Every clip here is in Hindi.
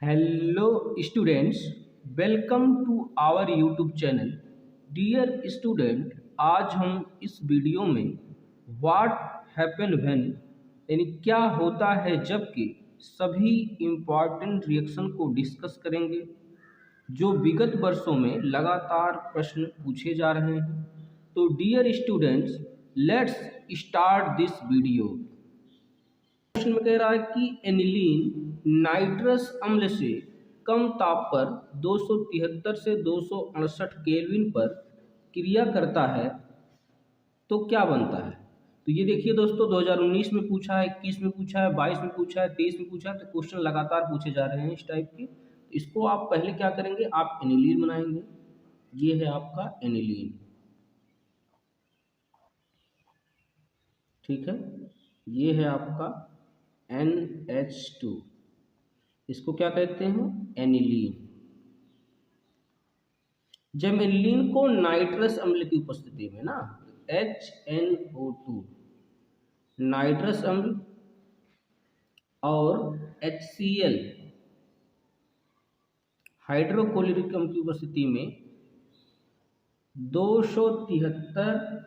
Hello students, welcome to our YouTube channel. Dear student, आज हम इस वीडियो में व्हाट हैपन व्हेन यानी क्या होता है जबकि सभी इम्पॉर्टेंट रिएक्शन को डिस्कस करेंगे जो विगत वर्षों में लगातार प्रश्न पूछे जा रहे हैं। तो dear students, let's start this video. प्रश्न में कह रहा है कि एनिलीन नाइट्रस अम्ल से कम ताप पर 273 से 268 केल्विन पर क्रिया करता है तो क्या बनता है। तो ये देखिए दोस्तों, 2019 में पूछा है, 21 में पूछा है, 22 में पूछा है, 23 में पूछा है। तो क्वेश्चन लगातार पूछे जा रहे हैं इस टाइप के। तो इसको आप पहले क्या करेंगे, आप एनिलीन बनाएंगे। ये है आपका एनिलीन, ठीक है। ये है आपका NH2, इसको क्या कहते हैं, एनिलीन। जब एनिलीन को नाइट्रस अम्ल की उपस्थिति में ना, HNO2 नाइट्रस अम्ल और HCl हाइड्रोक्लोरिक अम्ल की उपस्थिति में 273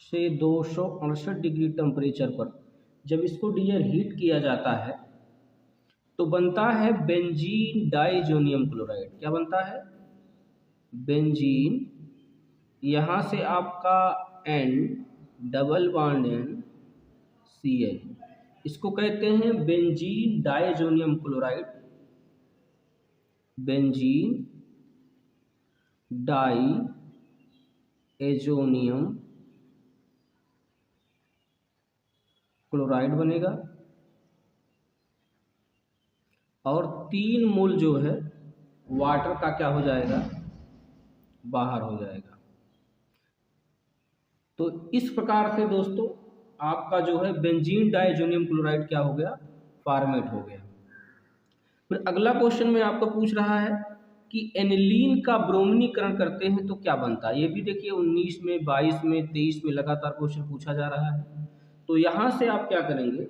से 268 डिग्री टेम्परेचर पर जब इसको डियर हीट किया जाता है तो बनता है बेंजीन डाइजोनियम क्लोराइड। क्या बनता है, बेंजीन। यहाँ से आपका N double bond N Cl, इसको कहते हैं benzene diazonium chloride. Benzene diazonium chloride बनेगा और 3 मोल जो है वाटर का क्या हो जाएगा, बाहर हो जाएगा। तो इस प्रकार से दोस्तों आपका जो है बेंजीन डाइजोनियम क्लोराइड क्या हो गया, फॉर्मेट हो गया। फिर अगला क्वेश्चन में आपको पूछ रहा है कि एनिलीन का ब्रोमीनीकरण करते हैं तो क्या बनता है। ये भी देखिए 19 में, 22 में, 23 में लगातार क्वेश्चन पूछा जा रहा है। तो यहाँ से आप क्या करेंगे,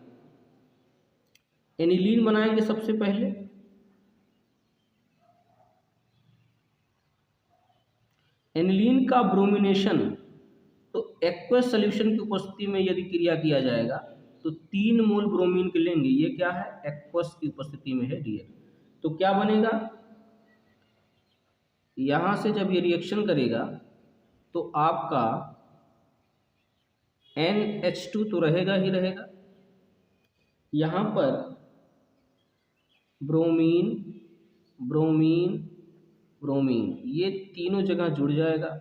एनिलीन बनाएंगे सबसे पहले। एनिलीन का ब्रोमिनेशन तो एक्वस सॉल्यूशन की उपस्थिति में यदि क्रिया किया जाएगा तो 3 मोल ब्रोमीन के लेंगे। ये क्या है, एक्वस की उपस्थिति में है डियर। तो क्या बनेगा, यहां से जब ये रिएक्शन करेगा तो आपका NH2 तो रहेगा ही रहेगा, यहां पर ब्रोमीन ब्रोमीन ब्रोमीन ये तीनों जगह जुड़ जाएगा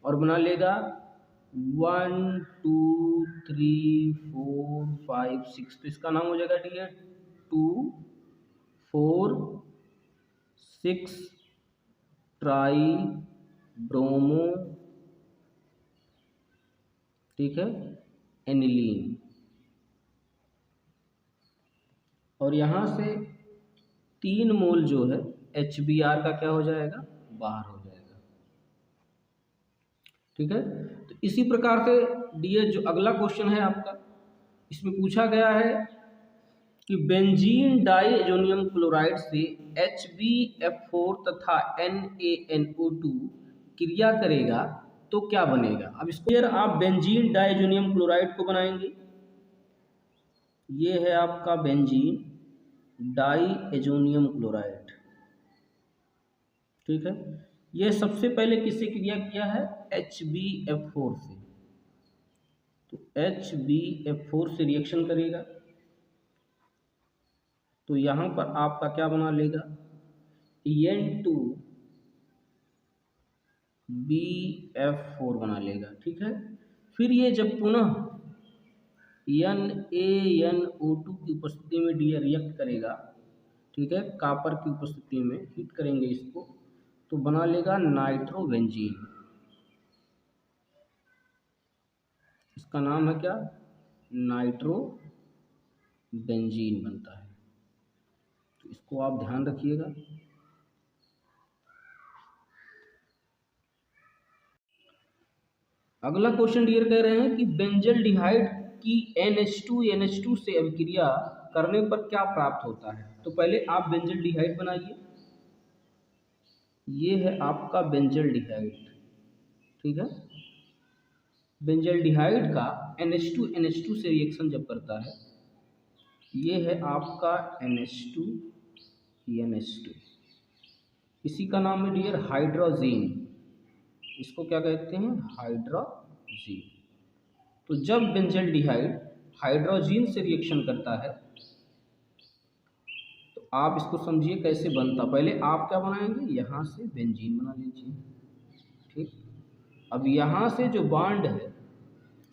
और बना लेगा 1 2 3 4 5 6। तो इसका नाम हो जाएगा डियर 2 4 6 ट्राई ब्रोमो, ठीक है, एनिलीन। और यहाँ से 3 मोल जो है HBr का क्या हो जाएगा, बाहर हो जाएगा, ठीक है। तो इसी प्रकार से डियर जो अगला क्वेश्चन है आपका, इसमें पूछा गया है कि बेंजीन डाइजोनियम क्लोराइड से HbF4 तथा NaNO2 क्रिया करेगा तो क्या बनेगा। अब इसको यार आप बेंजीन डाइजोनियम क्लोराइड को बनाएंगे। ये है आपका बेंजीन डाइएजोनियम क्लोराइड, ठीक है। ये सबसे पहले किससे क्रिया किया है, HbF4 से। तो HbF4 से रिएक्शन करेगा तो यहाँ पर आपका क्या बना लेगा, N2BF4 बना लेगा, ठीक है। फिर ये जब पुनः NaNO2 की उपस्थिति में रिएक्ट करेगा, ठीक है, कॉपर की उपस्थिति में हीट करेंगे इसको, तो बना लेगा नाइट्रोबेंजीन। इसका नाम है क्या, नाइट्रोबेंजीन बनता है। तो इसको आप ध्यान रखिएगा। अगला क्वेश्चन डियर कह रहे हैं कि बेंजल्डिहाइड कि NH2 NH2 से अभिक्रिया करने पर क्या प्राप्त होता है। तो पहले आप बेंजल्डिहाइड बनाइए, ये है आपका बेंजल्डिहाइड, ठीक है। बेंजल्डिहाइड का NH2 NH2 से रिएक्शन जब करता है, ये है आपका NH2 NH2, इसी का नाम है डियर हाइड्रोजीन। इसको क्या कहते हैं, हाइड्रोजीन। तो जब बेंजल्डिहाइड हाइड्रोजीन से रिएक्शन करता है तो आप इसको समझिए कैसे बनता। पहले आप क्या बनाएंगे, यहाँ से बेंजीन बना लीजिए, ठीक। अब यहाँ से जो बांड है,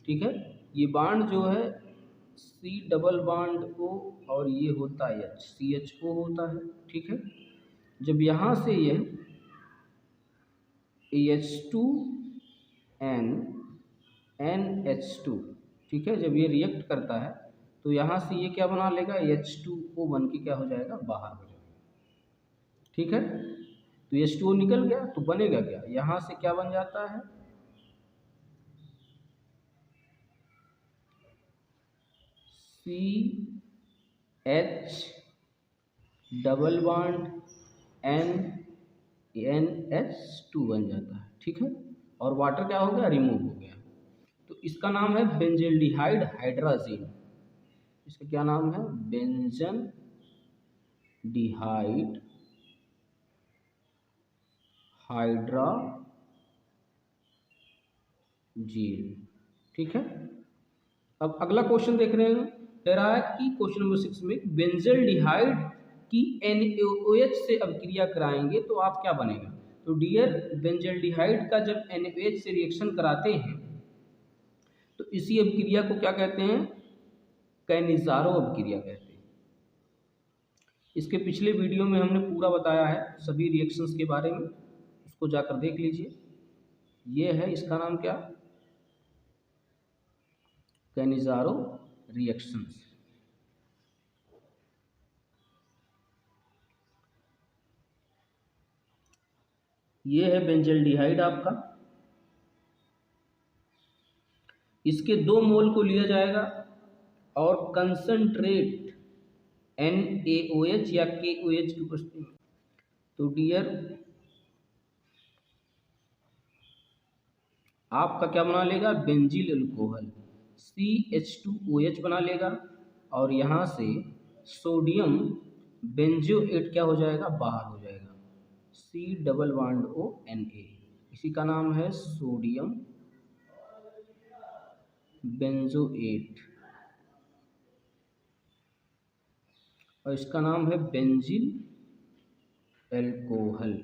ठीक है, ये बांड जो है C डबल बांड O और ये होता है H, CHO होता है, ठीक है। जब यहाँ से ये H2N NH2, ठीक है, जब ये रिएक्ट करता है तो यहाँ से ये क्या बना लेगा, H2O बन के क्या हो जाएगा, बाहर हो जाएगा, ठीक है। तो H2O निकल गया तो बनेगा क्या, यहाँ से क्या बन जाता है, CH डबल बॉन्ड NH2 बन जाता है, ठीक है। और वाटर क्या हो गया, रिमूव हो गया। तो इसका नाम है बेंजल्डिहाइड हाइड्रोजीन। इसका क्या नाम है, बेंजल्डिहाइड हाइड्रोजीन, ठीक है। अब अगला क्वेश्चन देख रहे हैं, कह रहा है कि क्वेश्चन नंबर 6 में बेंजल्डिहाइड की NaOH से अभिक्रिया कराएंगे तो आप क्या बनेगा। तो डियर बेंजल्डिहाइड का जब NaOH से रिएक्शन कराते हैं तो इसी अभिक्रिया को क्या कहते हैं, कैनिज़ारो अभिक्रिया कहते हैं। इसके पिछले वीडियो में हमने पूरा बताया है सभी रिएक्शंस के बारे में, उसको जाकर देख लीजिए। ये है इसका नाम क्या, कैनिज़ारो रिएक्शंस। ये है बेंजल्डिहाइड आपका, इसके 2 मोल को लिया जाएगा और कंसंट्रेट NaOH या KOH की उपस्थिति में। तो डियर आपका क्या बना लेगा, बेंजील अल्कोहल CH2OH बना लेगा और यहाँ से सोडियम बेंजोएट क्या हो जाएगा, बाहर हो जाएगा, C double bond O Na, इसी का नाम है सोडियम बेंजोएट और इसका नाम है बेंजील अल्कोहल।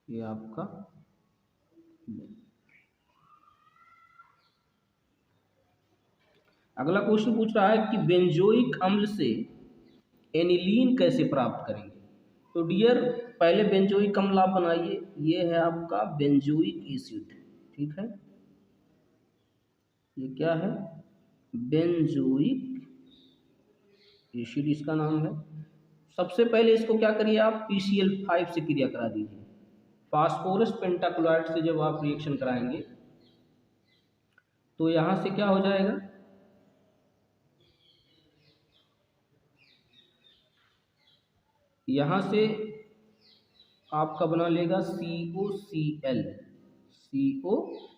ये आपका अगला क्वेश्चन पूछ रहा है कि बेंजोइक अम्ल से एनिलीन कैसे प्राप्त करेंगे। तो डियर पहले बेंजोइक अम्ल आप बनाइए, ये है आपका बेंजोइक एसिड, ठीक है। ये क्या है, बेंजोइक एसिड इसका नाम है। सबसे पहले इसको क्या करिए आप, PCl5 से क्रिया करा दीजिए। फास्फोरस पेंटाक्लोराइड से जब आप रिएक्शन कराएंगे तो यहाँ से क्या हो जाएगा, यहाँ से आपका बना लेगा COCl,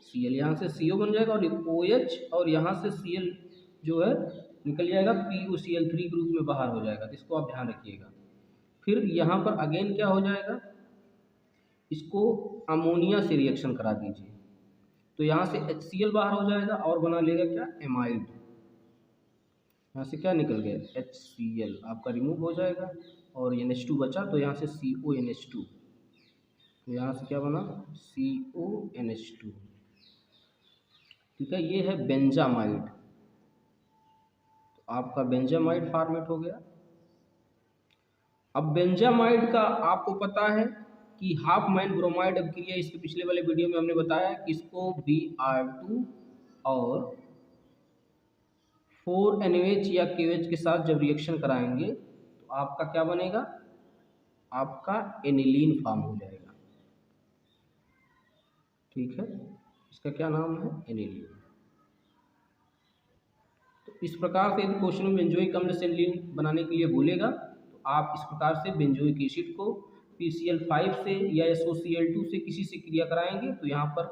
यहाँ से CO बन जाएगा और OH और यहाँ से Cl जो है निकल जाएगा, POCl3 ग्रुप में बाहर हो जाएगा। तो इसको आप ध्यान रखिएगा। फिर यहाँ पर अगेन क्या हो जाएगा, इसको अमोनिया से रिएक्शन करा दीजिए तो यहाँ से HCl बाहर हो जाएगा और बना लेगा क्या, एमाइड। यहाँ से क्या निकल गया, HCl आपका रिमूव हो जाएगा और NH2 बचा तो यहाँ से CONH2, तो यहाँ से क्या बना, CONH2, ठीक है। ये है बेंजामाइड, तो आपका बेंजामाइड फॉर्मेट हो गया। अब बेंजामाइड का आपको पता है कि हाफ मैन ब्रोमाइड अभिक्रिया, इसके पिछले वाले वीडियो में हमने बताया कि इसको Br2 और 4NaOH या KOH के साथ जब रिएक्शन कराएंगे तो आपका क्या बनेगा, आपका एनिलीन फॉर्म हो जाएगा, ठीक है। इसका क्या नाम है, एनिलीन। इस प्रकार से यदि क्वेश्चन में बेंजोइक अम्ल से एनिलीन बनाने के लिए बोलेगा तो आप इस प्रकार से बेंजोइक एसिड को PCl5 से या SOCl2 से किसी से क्रिया कराएंगे तो यहाँ पर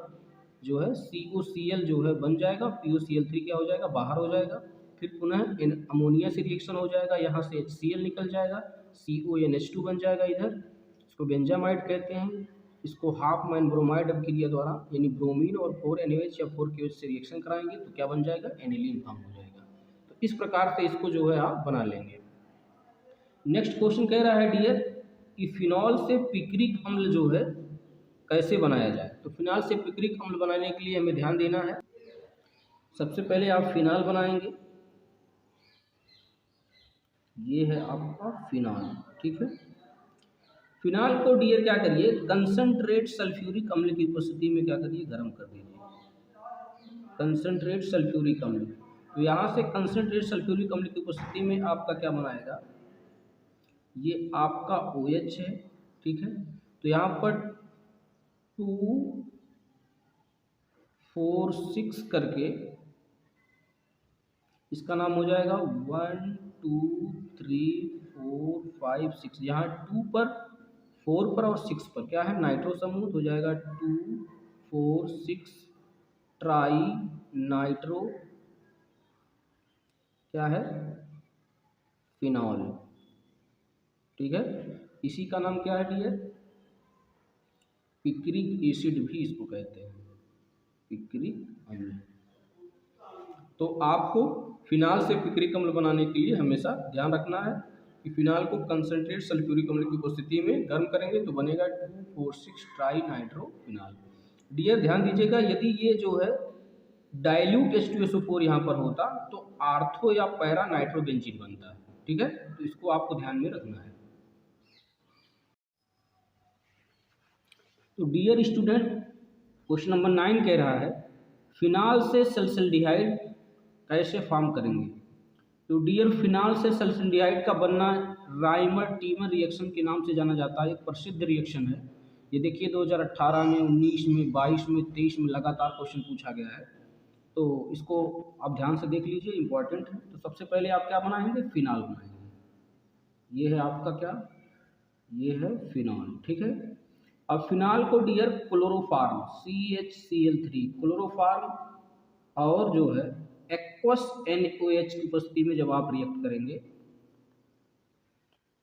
जो है COCl जो है बन जाएगा, POCl3 क्या हो जाएगा, बाहर हो जाएगा। फिर पुनः अमोनिया से रिएक्शन हो जाएगा, यहाँ से HCl निकल जाएगा, CONH2 बन जाएगा इधर, इसको बेंजामाइड कहते हैं। इसको हाफमैन ब्रोमाइड अभिक्रिया द्वारा यानी ब्रोमीन और 4NaOH या 4KOH से रिएक्शन कराएंगे तो क्या बन जाएगा, एनिलीन फॉर्म हो जाएगा। तो इस प्रकार से इसको जो है आप बना लेंगे। नेक्स्ट क्वेश्चन कह रहा है डियर कि फिनॉल से पिक्रिक अम्ल जो है कैसे बनाया जाए। तो फिनाल से पिक्रिक अम्ल बनाने के लिए हमें ध्यान देना है। सबसे पहले आप फिनाल बनाएंगे, ये है आपका फिनाल, ठीक है। फिनाल को डियर क्या करिए, कंसंट्रेट सल्फ्यूरिक अम्ल की उपस्थिति में क्या करिए, गर्म कर दीजिए, कंसंट्रेट सल्फ्यूरिक अम्ल। तो यहाँ से कंसंट्रेट सल्फ्यूरिक अम्ल की उपस्थिति में आपका क्या बनाएगा, ये आपका OH है, ठीक है। तो यहाँ पर 2 4 6 करके इसका नाम हो जाएगा 1 2 3 4 5 6। यहाँ 2 पर, 4 पर और 6 पर क्या है, नाइट्रो समूह, हो जाएगा 2 4 6 ट्राई नाइट्रो क्या है, फिनॉल, ठीक है। इसी का नाम क्या है डियर, पिक्रिक एसिड भी इसको कहते हैं, पिक्रिक अम्ल। तो आपको फिनाल से पिक्रिक अम्ल बनाने के लिए हमेशा ध्यान रखना है कि फिनाल को कंसंट्रेट सल्फ्यूरिक अम्ल की उपस्थिति में गर्म करेंगे तो बनेगा 2,4,6 ट्राई नाइट्रो फिनाल। डियर ध्यान दीजिएगा, यदि ये जो है डाइल्यूट H2SO4 यहाँ पर होता तो आर्थो या पैरा नाइट्रोबेंजीन बनता है, ठीक है। तो इसको आपको ध्यान में रखना है। तो डियर स्टूडेंट, क्वेश्चन नंबर 9 कह रहा है फिनाल से सल्फेल्डिहाइड कैसे फॉर्म करेंगे। तो डियर फिनाल से सल्फेल्डिहाइड का बनना राइमर टीमर रिएक्शन के नाम से जाना जाता है, एक प्रसिद्ध रिएक्शन है। ये देखिए 2018 में, 19 में, 22 में, 23 में लगातार क्वेश्चन पूछा गया है, तो इसको आप ध्यान से देख लीजिए, इंपॉर्टेंट है। तो सबसे पहले आप क्या बनाएंगे, फिनाल बनाएंगे। ये है आपका क्या, ये है फिनाल, ठीक है। अब फिनाल को डियर क्लोरोफार्म CHCl3 क्लोरोफार्म और जो है एक्वस NaOH की उपस्थिति में जब आप रिएक्ट करेंगे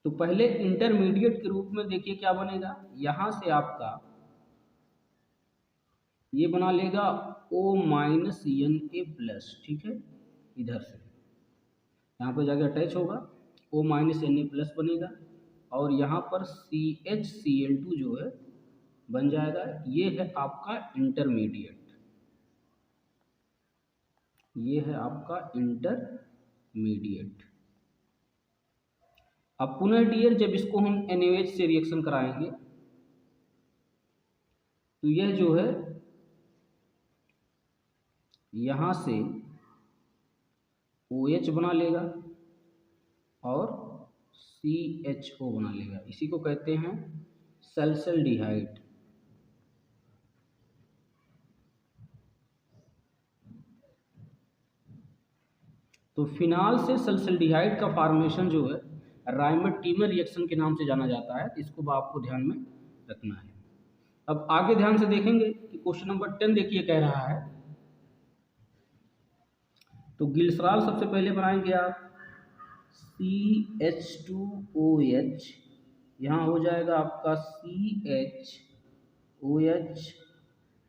तो पहले इंटरमीडिएट के रूप में देखिए क्या बनेगा, यहां से आपका ये बना लेगा O-Na+, ठीक है। इधर से यहाँ पर जाकर अटैच होगा, O-Na+ बनेगा और यहाँ पर CHCl2 जो है बन जाएगा। ये है आपका इंटरमीडिएट, ये है आपका इंटरमीडिएट। अब पुनः डियर जब इसको हम NaOH से रिएक्शन कराएंगे तो यह जो है यहाँ से OH बना लेगा और CHO बना लेगा, इसी को कहते हैं सल्फेल्डिहाइड। तो फिनाल से सल्फेल्डिहाइड का फॉर्मेशन जो है राइमर टीमर रिएक्शन के नाम से जाना जाता है, इसको आपको ध्यान में रखना है। अब आगे ध्यान से देखेंगे कि क्वेश्चन नंबर 10 देखिए कह रहा है, तो ग्लिसरॉल सबसे पहले बनाएंगे आप CH2OH, यहाँ हो जाएगा आपका CHOH,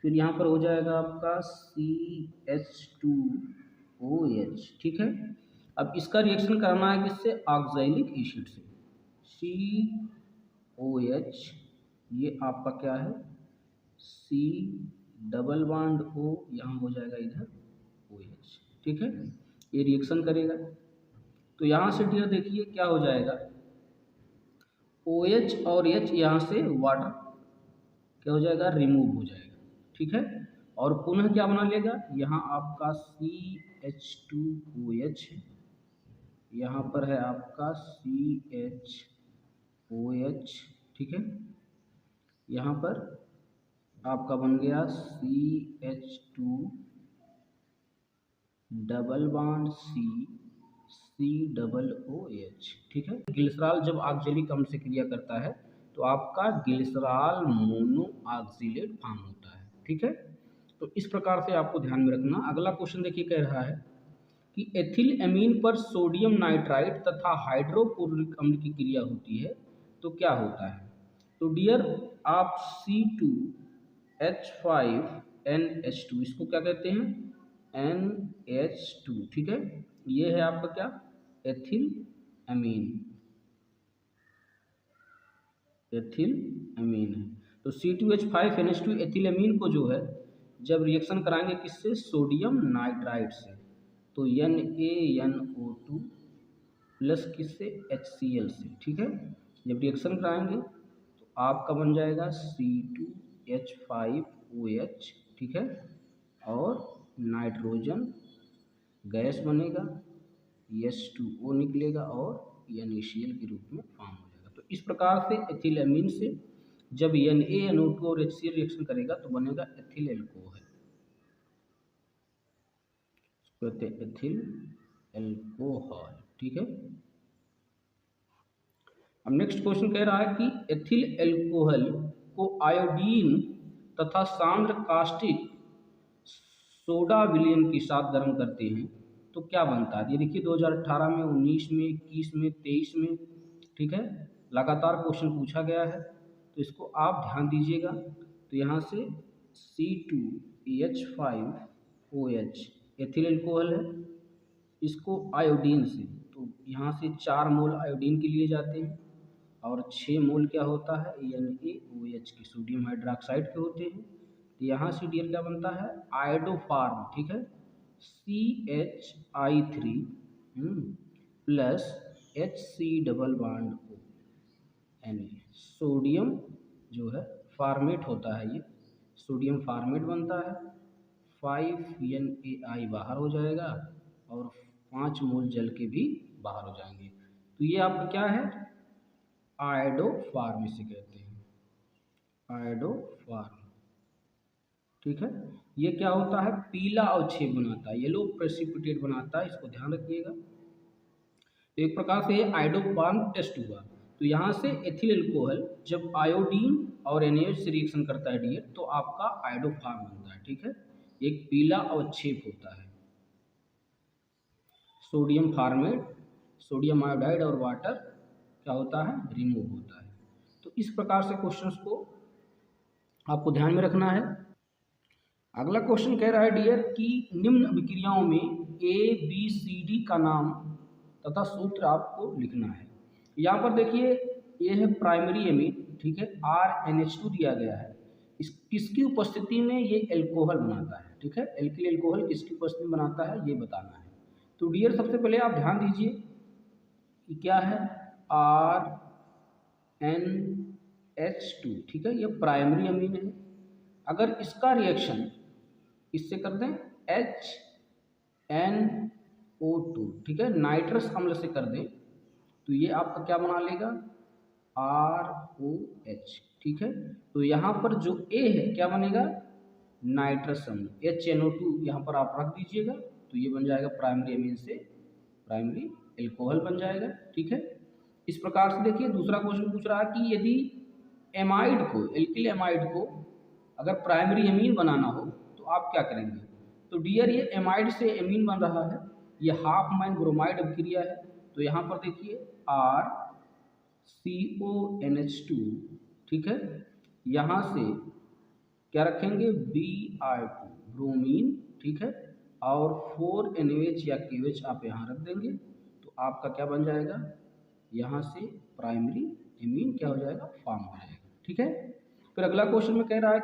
फिर यहाँ पर हो जाएगा आपका CH2OH, ठीक है। अब इसका रिएक्शन करना है किससे, ऑक्सैलिक एसिड से, COH, ये आपका क्या है C डबल बॉन्ड O, यहाँ हो जाएगा इधर OH, ठीक है। ये रिएक्शन करेगा तो यहाँ से डियर देखिए क्या हो जाएगा, OH और H यहाँ से वाटर क्या हो जाएगा, रिमूव हो जाएगा, ठीक है। और पुनः क्या बना लेगा, यहाँ आपका CH2OH है, यहाँ पर है आपका CHOH, ठीक है। यहाँ पर आपका बन गया CH2 double bond C, C double O H, ठीक है। ग्लिसरॉल जब ऑक्जेलिक अम्ल से क्रिया करता है तो आपका ग्लिसरॉल मोनो ऑक्जिलेट फॉर्म होता है, ठीक है। तो इस प्रकार से आपको ध्यान में रखना। अगला क्वेश्चन देखिए, कह रहा है कि एथिल एमीन पर सोडियम नाइट्राइट तथा हाइड्रोक्लोरिक अम्ल की क्रिया होती है तो क्या होता है। तो डियर आप C2H5NH2 इसको क्या कहते हैं, NH2, ठीक है। ये है आपका क्या, एथिल एमीन, एथिल एमीन है। तो C2H5NH2 एथिल एमीन को जो है जब रिएक्शन कराएंगे किससे, सोडियम नाइट्राइट से, तो NaNO2 प्लस किससे, HCl से, ठीक है। जब रिएक्शन कराएंगे तो आपका बन जाएगा C2H5OH, ठीक है, और नाइट्रोजन गैस बनेगा, H2O निकलेगा और NaCl के रूप में फॉर्म हो जाएगा। तो इस प्रकार से एथिल एमीन से जब NaNO2 और HCl रिएक्शन करेगा तो बनेगा एथिल एल्कोहल, कहते हैं एथिल एल्कोहल, ठीक है। अब नेक्स्ट क्वेश्चन कह रहा है कि एथिल एल्कोहल को आयोडीन तथा सांद्र कास्टिक सोडा विलयन के साथ गर्म करते हैं तो क्या बनता है। ये देखिए 2018 में, 19 में, 21 में, 23 में, ठीक है, लगातार क्वेश्चन पूछा गया है, तो इसको आप ध्यान दीजिएगा। तो यहाँ से C2H5OH एथिल एल्कोहल है, इसको आयोडीन से, तो यहाँ से 4 मोल आयोडीन के लिए जाते हैं और 6 मोल क्या होता है, NaOH के सोडियम हाइड्रोक्साइड के होते हैं। तो यहाँ से डियर क्या बनता है, आयोडोफार्म, ठीक है, CHI3 plus HC double bond O Na, sodium जो है फार्मेट होता है, ये सोडियम फार्मेट बनता है, 5NaI बाहर हो जाएगा और 5 मोल जल के भी बाहर हो जाएंगे। तो ये आपका क्या है, आयोडोफार्म इसे कहते हैं, आयोडोफार्म, ठीक है। ये क्या होता है, पीला अवक्षेप बनाता है, येलो प्रेसिपिटेट बनाता है, इसको ध्यान रखिएगा। तो एक प्रकार से आयोडोफार्म टेस्ट हुआ। तो यहाँ से एथिल एल्कोहल जब आयोडीन और NaOH से रिएक्शन करता है डियर तो आपका आयोडोफार्म बनता है, ठीक है। एक पीला अवक्षेप होता है, सोडियम फार्मेट, सोडियम आयोडाइड और वाटर क्या होता है, रिमूव होता है। तो इस प्रकार से क्वेश्चंस को आपको ध्यान में रखना है। अगला क्वेश्चन कह रहा है डियर कि निम्न अभिक्रियाओं में ABCD का नाम तथा सूत्र आपको लिखना है। यहाँ पर देखिए ये है प्राइमरी एमीन, ठीक है, RNH2 दिया गया है, किसकी उपस्थिति में ये एल्कोहल बनाता है, ठीक है, एल्किल एल्कोहल किसकी उपस्थिति में बनाता है ये बताना है। तो डियर सबसे पहले आप ध्यान दीजिए कि क्या है, RNH2, ठीक है, ये प्राइमरी अमीन है। अगर इसका रिएक्शन इससे कर दें HNO2, ठीक है, नाइट्रस अम्ल से कर दें तो ये आपका क्या बना लेगा, ROH, ठीक है। तो यहाँ पर जो A है क्या बनेगा, नाइट्रस अम्ल, HNO2 यहाँ पर आप रख दीजिएगा, तो ये बन जाएगा प्राइमरी अमीन से प्राइमरी एल्कोहल बन जाएगा, ठीक है। इस प्रकार से देखिए दूसरा क्वेश्चन पूछ रहा है कि यदि एमाइड को, एल्किल एमाइड को अगर प्राइमरी एमीन बनाना हो तो आप क्या करेंगे। तो डियर ये एमाइड से एमीन बन रहा है, ये हाफ माइन ब्रोमाइड अभिक्रिया है। तो यहाँ पर देखिए RCONH2, ठीक है, यहाँ से क्या रखेंगे, Br2 ब्रोमीन, ठीक है, और 4NaOH या KOH आप यहाँ रख देंगे तो आपका क्या बन जाएगा, यहाँ से प्राइमरी एमीन क्या हो जाएगा, फॉर्म हो जाएगा, ठीक है। फिर अगला क्वेश्चन में कह रहा है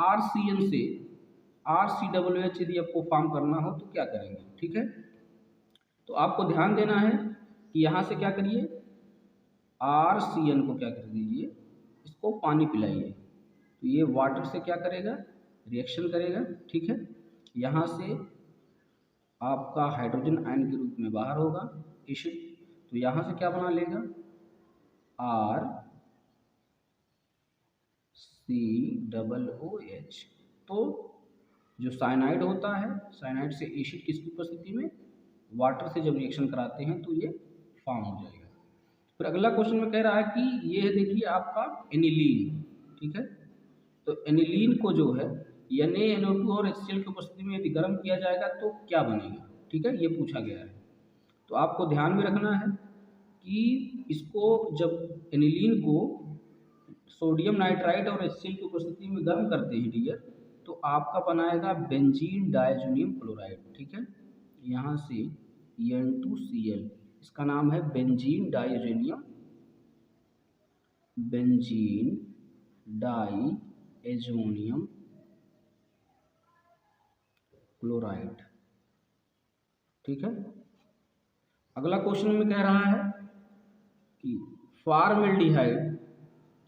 RCN से RCOOH यदि आपको फॉर्म करना हो तो क्या करेंगे, ठीक है। तो आपको ध्यान देना है कि यहाँ से क्या करिए, RCN को क्या कर दीजिए, इसको पानी पिलाइए, तो ये वाटर से क्या करेगा, रिएक्शन करेगा, ठीक है। यहाँ से आपका हाइड्रोजन आयन के रूप में बाहर होगा एसिड, तो यहाँ से क्या बना लेगा, RCOOH। तो जो साइनाइड होता है, साइनाइड से एसिड किसकी उपस्थिति में, वाटर से जब रिएक्शन कराते हैं तो ये फॉर्म हो जाएगा। फिर अगला क्वेश्चन में कह रहा है कि ये है देखिए आपका एनिलीन, ठीक है। तो एनिलीन को जो है Na, NO2 और HCl की उपस्थिति में यदि गर्म किया जाएगा तो क्या बनेगा, ठीक है, ये पूछा गया है। तो आपको ध्यान में रखना है कि इसको जब एनिलीन को सोडियम नाइट्राइड और HCl की उपस्थिति में गर्म करते हैं डियर, तो आपका बनाएगा बेंजीन डायजोनियम क्लोराइड, ठीक है। यहाँ से N2Cl, इसका नाम है benzene diazonium, benzene diazonium chloride, ठीक है। अगला क्वेश्चन में कह रहा है कि फॉर्मेल्डिहाइड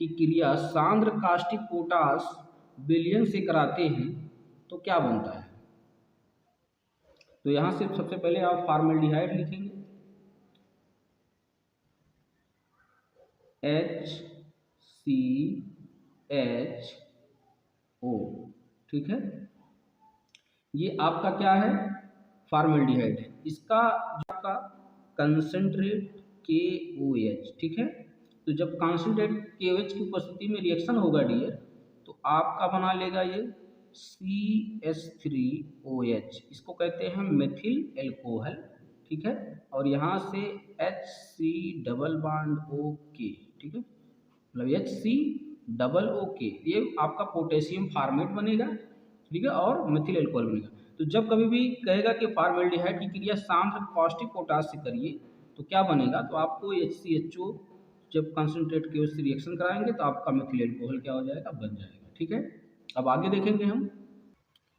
की क्रिया सांद्र कास्टिक पोटास विलयन से कराते हैं तो क्या बनता है। तो यहाँ से सबसे पहले आप फॉर्मेल्डिहाइड लिखेंगे, HCHO, ठीक है। ये आपका क्या है, फॉर्मेल्डिहाइड है। इसका जो आपका कंसंट्रेट KOH, ठीक है। तो जब कंसंट्रेट KOH की उपस्थिति में रिएक्शन होगा डियर, तो आपका बना लेगा ये CH3OH, इसको कहते हैं मेथिल एल्कोहल, ठीक है। और यहाँ से HC डबल बॉन्ड OK, ठीक है, मतलब HC OO, ये आपका पोटेशियम फार्मेट बनेगा, ठीक है, और मेथिल एल्कोहल बनेगा। तो जब कभी भी कहेगा कि फॉर्मेल्डिहाइड की क्रिया सांद्र कास्टिक पोटास से करिए तो क्या बनेगा, तो आपको HCHO जब कंसंट्रेट के उससे रिएक्शन कराएंगे तो आपका मेथिल एल्कोहल क्या हो जाएगा, बन जाएगा, ठीक है। अब आगे देखेंगे हम।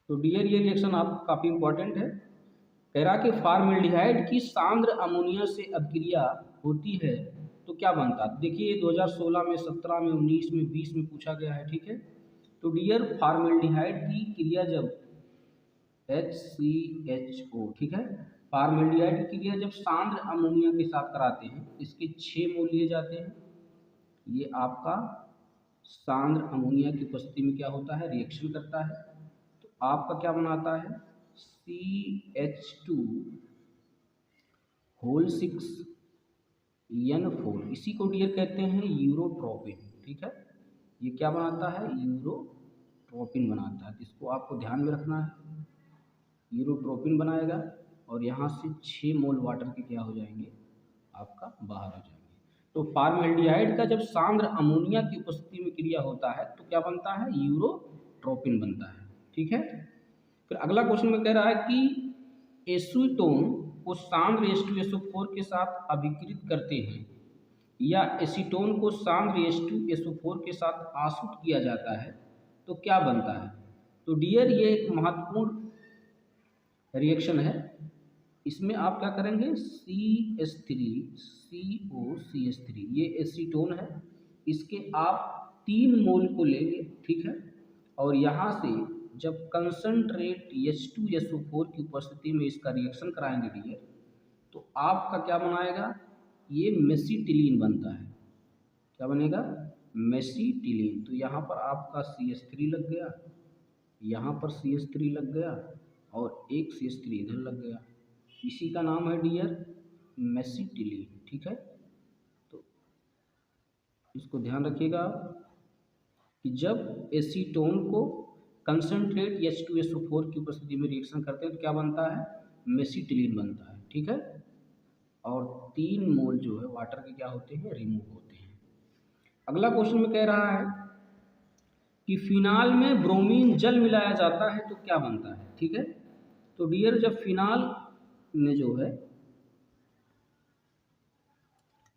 तो डियर ये रिएक्शन आप काफ़ी इंपॉर्टेंट है। कह रहा कि फॉर्मेल्डिहाइड की सांद्र अमोनिया से अभिक्रिया होती है तो क्या बनता है। देखिए 2016 में, 17 में, 19 में, 20 में पूछा गया है, ठीक है। तो डियर फॉर्मेल्डिहाइड की क्रिया जब HCHO, ठीक है, फॉर्मेल्डिहाइड की क्रिया जब सांद्र अमोनिया के साथ कराते हैं, इसके 6 मोल लिए जाते हैं। ये आपका सांद्र अमोनिया की उपस्थिति में क्या होता है, रिएक्शन करता है। तो आपका क्या बनाता है, CH2 होल 6N4, इसी को डियर कहते हैं यूरोट्रोपिन, ठीक है। ये क्या बनाता है, यूरोट्रोपिन बनाता है। तो इसको आपको ध्यान में रखना है, यूरोट्रोपिन बनाएगा और यहाँ से 6 मोल वाटर के क्या हो जाएंगे, आपका बाहर हो जाएंगे। तो फॉर्मेल्डिहाइड का जब सांद्र अमोनिया की उपस्थिति में क्रिया होता है तो क्या बनता है, यूरोट्रोपिन बनता है, ठीक है। फिर अगला क्वेश्चन में कह रहा है कि एसीटोन को सांद्र H2SO4 के साथ अभिकृत करते हैं या एसीटोन को सांद्र H2SO4 के साथ आसुत किया जाता है तो क्या बनता है। तो डियर ये एक महत्वपूर्ण रिएक्शन है। इसमें आप क्या करेंगे, CH3COCH3, ये एसीटोन है, इसके आप 3 मोल को लेंगे, ठीक है। और यहाँ से जब कंसंट्रेट H2SO4 की उपस्थिति में इसका रिएक्शन कराएंगे डियर, तो आपका क्या बनाएगा, ये मेसिटिलीन बनता है। क्या बनेगा, मेसिटिलीन। तो यहाँ पर आपका CH3 लग गया, यहाँ पर CH3 लग गया और एक CH3 इधर लग गया, इसी का नाम है डियर मेसिटिलीन, ठीक है। तो इसको ध्यान रखिएगा कि जब एसीटोन को कंसंट्रेट H2SO4 की उपस्थिति में रिएक्शन करते हैं तो क्या बनता है, मेसिटिलीन बनता है, ठीक है। और 3 मोल जो है वाटर के क्या होते हैं, रिमूव होते हैं। अगला क्वेश्चन में कह रहा है कि फिनाल में ब्रोमीन जल मिलाया जाता है तो क्या बनता है, ठीक है। तो डियर जब फिनाल में जो है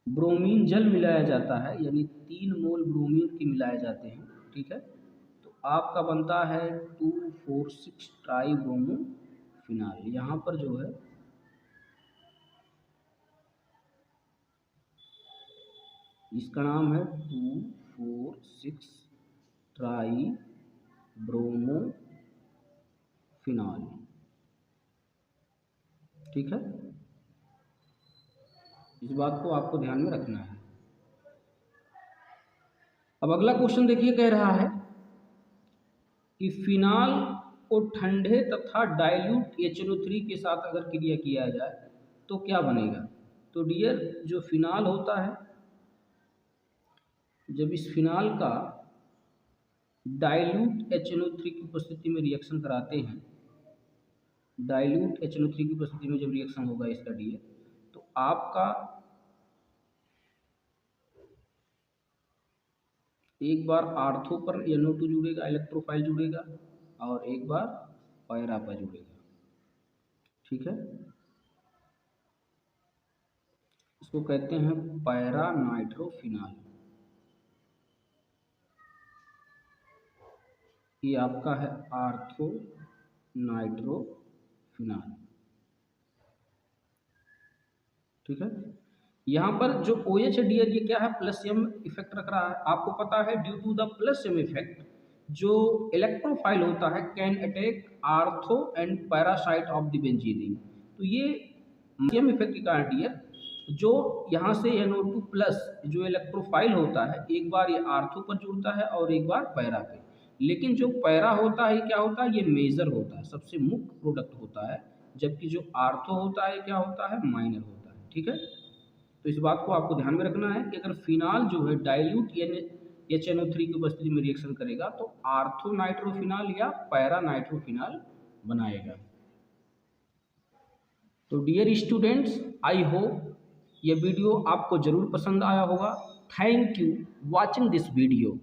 ब्रोमीन जल मिलाया जाता है, यानी 3 मोल ब्रोमीन के मिलाए जाते हैं, ठीक है, तो आपका बनता है 2,4,6 ट्राईब्रोमो फिनाल। यहाँ पर जो है इसका नाम है 2,4,6 ट्राईब्रोमो फिनाल, ठीक है। इस बात को आपको ध्यान में रखना है। अब अगला क्वेश्चन देखिए, कह रहा है कि फिनाल को ठंडे तथा डाइल्यूट HNO3 के साथ अगर क्रिया किया जाए तो क्या बनेगा? तो डियर, जो फिनाल होता है, जब इस फिनाल का डाइल्यूट HNO3 की उपस्थिति में रिएक्शन कराते हैं, डाइल्यूट HNO3 की उपस्थिति में जब रिएक्शन होगा इसका डियर, तो आपका एक बार आर्थो पर NO2 जुड़ेगा, इलेक्ट्रोफाइल जुड़ेगा, और एक बार पैरा पर जुड़ेगा। ठीक है, इसको कहते हैं पैरा नाइट्रोफिनाल। ये आपका है आर्थो नाइट्रोफिनाल। ठीक है, यहाँ पर जो OH है डियर, ये क्या है? प्लस एम इफेक्ट रख रहा है। आपको पता है due to the plus M effect जो इलेक्ट्रोफाइल होता है can attack ortho and para site of the benzene. तो ये एम इफेक्ट के कारण डियर, जो यहाँ से NO2 प्लस जो इलेक्ट्रोफाइल होता है, एक बार ये आर्थो पर जुड़ता है और एक बार पैरा पे। लेकिन जो पैरा होता है क्या होता है? ये मेजर होता है, सबसे मुख्य प्रोडक्ट होता है, जबकि जो आर्थो होता है क्या होता है? माइनर होता है। ठीक है, तो इस बात को आपको ध्यान में रखना है कि अगर फिनाल जो है डाइल्यूट HNO3 की उपस्थिति में रिएक्शन करेगा तो आर्थो नाइट्रोफिनाल या पैरा नाइट्रोफिनाल बनाएगा। तो डियर स्टूडेंट्स, आई होप ये वीडियो आपको जरूर पसंद आया होगा। Thank you watching this video.